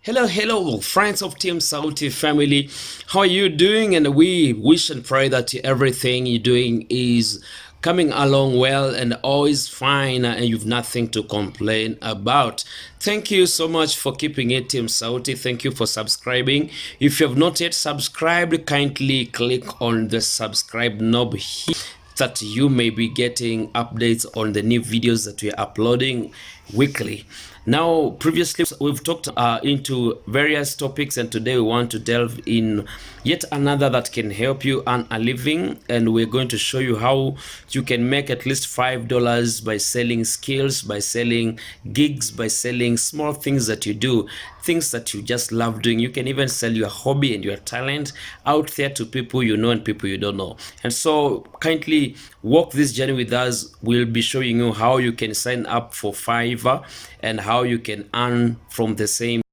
Hello, friends of Team Sauti family. How are you doing? And we wish and pray that everything you're doing is coming along well and all is fine and you've nothing to complain about. Thank you so much for keeping it, Team Sauti. Thank you for subscribing. If you have not yet subscribed, kindly click on the subscribe knob here that you may be getting updates on the new videos that we are uploading weekly. Now, previously we've talked into various topics, and today we want to delve in yet another that can help you earn a living. And we're going to show you how you can make at least $5 by selling skills, by selling gigs, by selling small things that you do, things that you just love doing. You can even sell your hobby and your talent out there to people you know and people you don't know. And so kindly walk this journey with us. We'll be showing you how you can sign up for Fiverr and how you can earn from the same.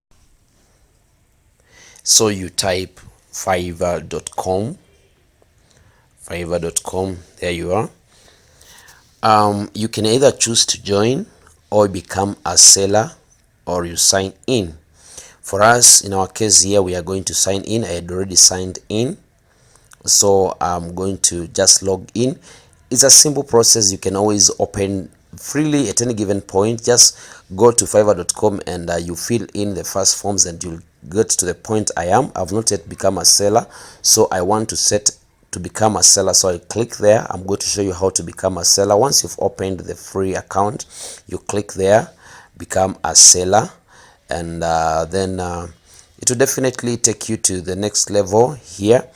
So you type fiverr.com, there you are. You can either choose to join or become a seller, or you sign in. For us, in our case here, we are going to sign in. I had already signed in, so I'm going to just log in. It's a simple process. You can always open freely at any given point. Just go to fiverr.com and you fill in the first forms and you'll get to the point. I've not yet become a seller, so I want to set to become a seller, so I click there. I'm going to show you how to become a seller. Once you've opened the free account, you click there, become a seller, and then it will definitely take you to the next level here,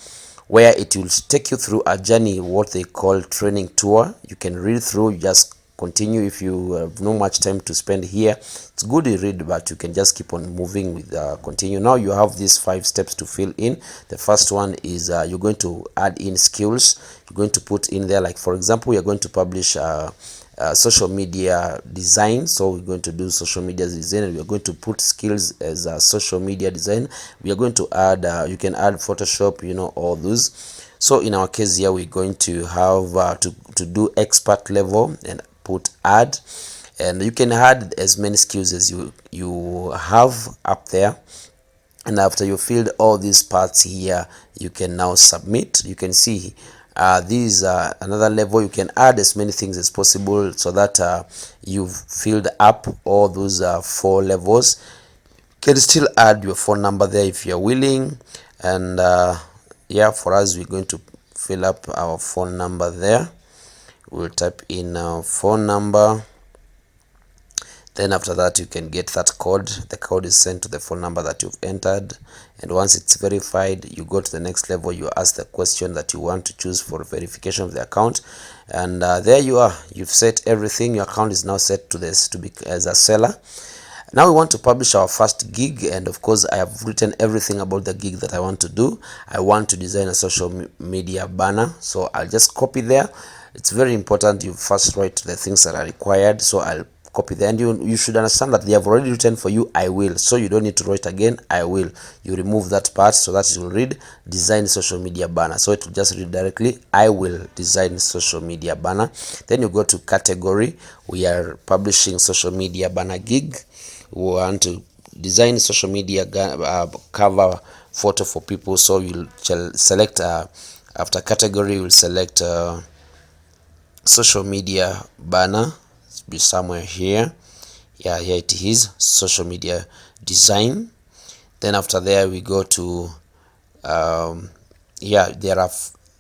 where it will take you through a journey, what they call training tour. You can read through, just continue. If you have no much time to spend here, it's good to read, but you can just keep on moving with continue. Now you have these 5 steps to fill in. The first one is you're going to add in skills. You're going to put in there, like for example, you're going to publish social media design. So we're going to do social media design, and we're going to put skills as a social media design. We are going to add you can add Photoshop, all those. So in our case here, we're going to have to do expert level and put add, and you can add as many skills as you have up there. And after you filled all these parts here, you can now submit. You can see these another level. You can add as many things as possible, so that you've filled up all those 4 levels. You can still add your phone number there if you're willing. And yeah, for us, we're going to fill up our phone number there. We'll type in our phone number. Then after that, you can get that code. The code is sent to the phone number that you've entered, and once it's verified, you go to the next level. You ask the question that you want to choose for verification of the account, and there you are. You've set everything. Your account is now set to this to be as a seller. Now we want to publish our first gig, and of course I have written everything about the gig that I want to do. I want to design a social media banner, so I'll just copy there. It's very important you first write the things that are required, so I'll copy there. And you should understand that they have already written for you I will, so you don't need to write again I will. You remove that part so that it will read design social media banner, so it will just read directly I will design social media banner. Then you go to category. We are publishing social media banner gig. We want to design social media cover photo for people, so you'll select after category, you'll select social media banner. It's be somewhere here. Yeah, here it is, social media design. Then after there, we go to yeah, there are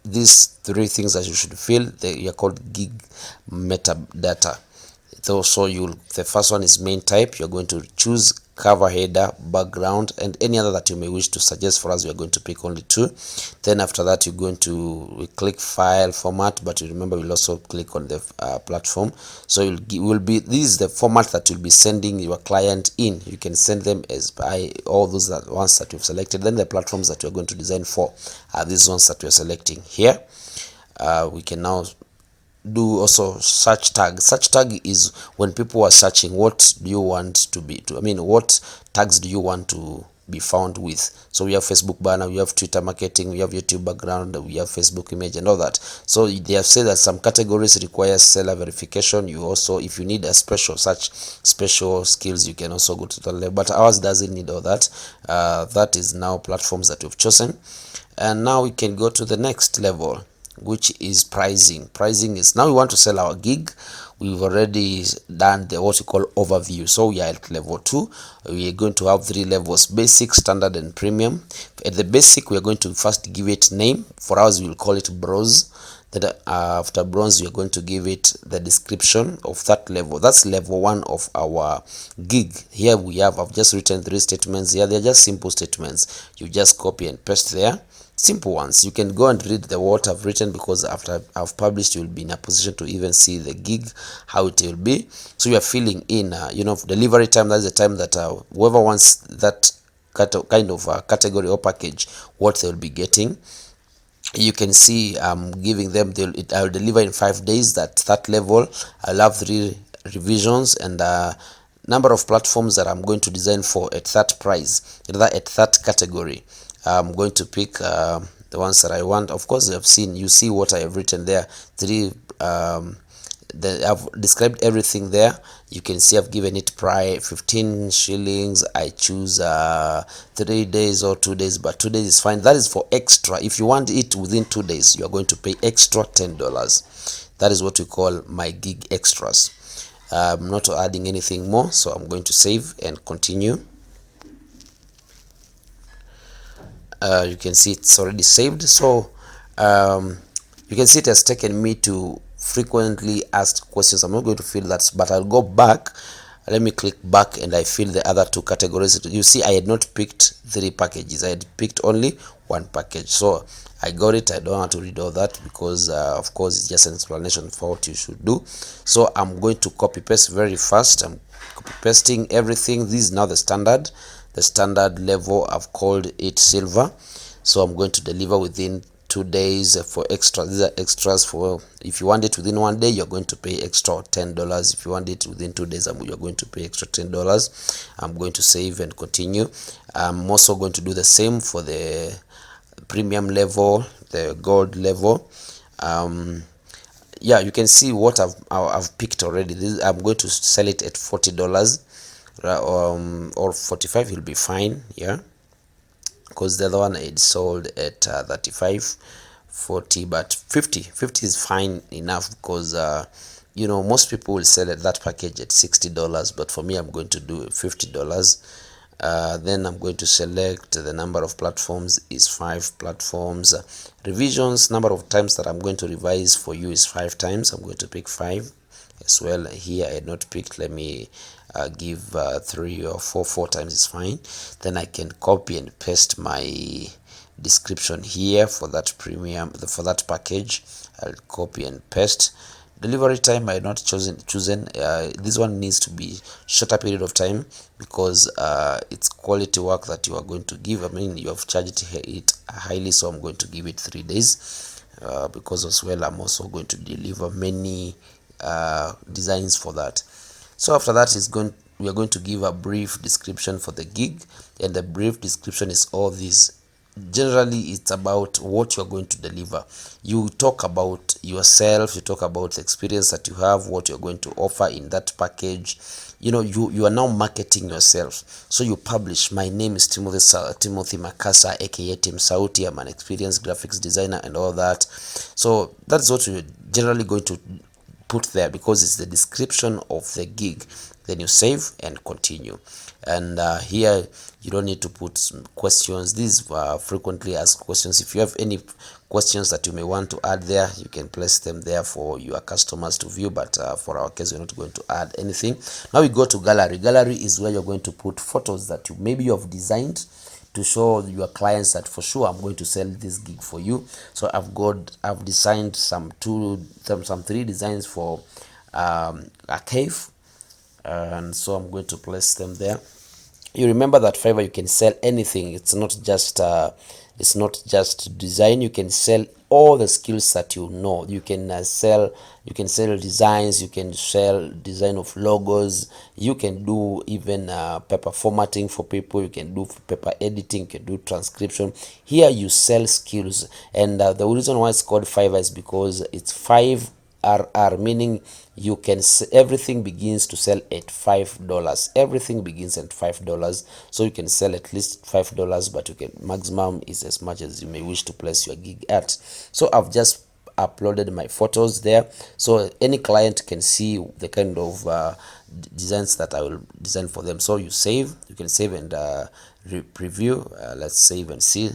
these 3 things that you should fill. They are called gig metadata. So the first one is main type. You're going to choose cover, header, background, and any other that you may wish to suggest. For us, we are going to pick only 2. Then after that, you're going to click file format, but you remember we'll also click on the platform. So this is the format that you'll be sending your client in. You can send them as by all those ones that you've selected. Then the platforms that you're going to design for are these ones that we're selecting here. We can now do also search tag. Search tag is when people are searching, what do you want to be I mean, what tags do you want to be found with. So we have Facebook banner, we have Twitter marketing, we have YouTube background, we have Facebook image and all that. So they have said that some categories require seller verification. You also, if you need a such special skills, you can also go to the level, but ours doesn't need all that. That is now platforms that we've chosen. And now we can go to the next level, which is pricing. Pricing is, now we want to sell our gig. We've already done the what we call overview, so we are at level 2. We are going to have 3 levels: basic, standard and premium. At the basic, we are going to first give it name. For us, we will call it bronze. Then after bronze, we are going to give it the description of that level. That's level 1 of our gig. Here we have, I've just written 3 statements here. They're just simple statements. You just copy and paste there, simple ones. You can go and read the what I've written, because after I've published, you'll be in a position to even see the gig, how it will be. So you are filling in delivery time. That's the time that whoever wants that kind of category or package, what they'll be getting. You can see I'm giving them I'll deliver in 5 days. That level. I'll have 3 revisions, and number of platforms that I'm going to design for at that price, at that category. I'm going to pick the ones that I want. Of course, you see what I have written there. 3 I've described everything there. You can see I've given it price 15 shillings. I choose 3 days or 2 days, but 2 days is fine. That is for extra. If you want it within 2 days, you are going to pay extra $10. That is what we call my gig extras. I'm not adding anything more, so I'm going to save and continue. You can see it's already saved. So you can see it has taken me to frequently asked questions. I'm not going to fill that, but I'll go back. Let me click back, and I fill the other 2 categories. You see, I had not picked 3 packages. I had picked only 1 package. So I got it. I don't want to read all that, because of course it's just an explanation for what you should do. So I'm going to copy paste very fast. I'm copy pasting everything. This is now the standard level. I've called it silver. So I'm going to deliver within 2 days for extra. These are extras. For if you want it within 1 day, you're going to pay extra $10. If you want it within 2 days, you're going to pay extra $10. I'm going to save and continue. I'm also going to do the same for the premium level, the gold level. Yeah, you can see what I've picked already. I'm going to sell it at $40, or 45 will be fine. Yeah, because the other one is sold at 35, 40, but 50 is fine enough, because most people will sell at that package at $60, but for me, I'm going to do $50. Then I'm going to select the number of platforms is 5 platforms. Revisions, number of times that I'm going to revise for you is 5 times. I'm going to pick 5 as well. Here I had not picked. Let me give 3 or 4 times is fine. Then I can copy and paste my description here for that premium, for that package. I'll copy and paste. Delivery time I not chosen. This one needs to be shorter period of time, because it's quality work that you are going to give. I mean, you have charged it highly, so I'm going to give it 3 days, because as well I'm also going to deliver many designs for that. So after that we are going to give a brief description for the gig, and the brief description is all these. Generally, it's about what you're going to deliver. You talk about yourself, you talk about the experience that you have, what you're going to offer in that package. You are now marketing yourself. So you publish, my name is Timothy Makasa, aka Tim Sauti. I'm an experienced graphics designer and all that. So that's what you're generally going to put there, because it's the description of the gig. Then you save and continue. And here you don't need to put questions. These are frequently asked questions. If you have any questions that you may want to add there, you can place them there for your customers to view, but for our case, we're not going to add anything. Now we go to gallery. Gallery is where you're going to put photos that you have designed to show your clients that for sure I'm going to sell this gig for you. So I've designed some 3 designs for a cave, and so I'm going to place them there. You remember that Fiverr, you can sell anything. It's not just design. You can sell all the skills that you know. You can sell designs, you can sell design of logos, you can do even paper formatting for people, you can do paper editing, you can do transcription. Here you sell skills, and the reason why it's called Fiverr is because it's 5RR, meaning you can everything begins to sell at $5. Everything begins at $5, so you can sell at least $5, but you can maximum is as much as you may wish to place your gig at. So I've just uploaded my photos there, so any client can see the kind of designs that I will design for them. So you can save and preview. Let's save and see.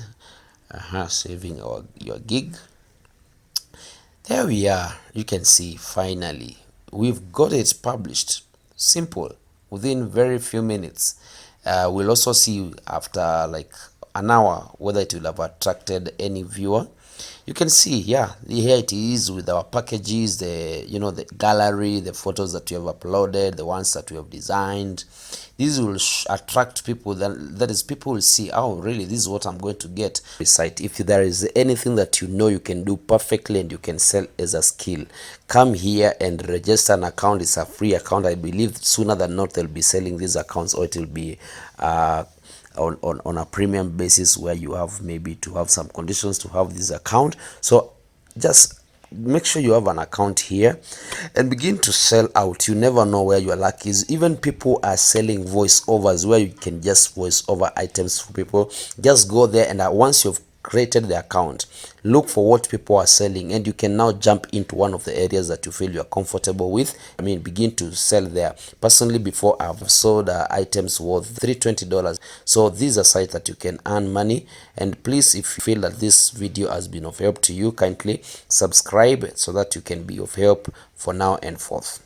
Saving your gig. There we are. You can see finally we've got it published. Simple, within very few minutes. We'll also see after like an hour whether it will have attracted any viewer. You can see, yeah, here it is with our packages, the gallery, the photos that you have uploaded, the ones that we have designed. These will attract people. That is, people will see, oh really, this is what I'm going to get. Site, if there is anything that you know you can do perfectly and you can sell as a skill, come here and register an account. It's a free account. I believe sooner than not they'll be selling these accounts, or it will be on a premium basis, where you have maybe to have some conditions to have this account. So just make sure you have an account here and begin to sell out. You never know where your luck is. Even people are selling voiceovers, where you can just voice over items for people. Just go there, and once you've created the account, look for what people are selling, and you can now jump into one of the areas that you feel you are comfortable with. Begin to sell there. Personally, before, I've sold items worth $320. So these are sites that you can earn money. And please, if you feel that this video has been of help to you, kindly subscribe so that you can be of help for now and forth.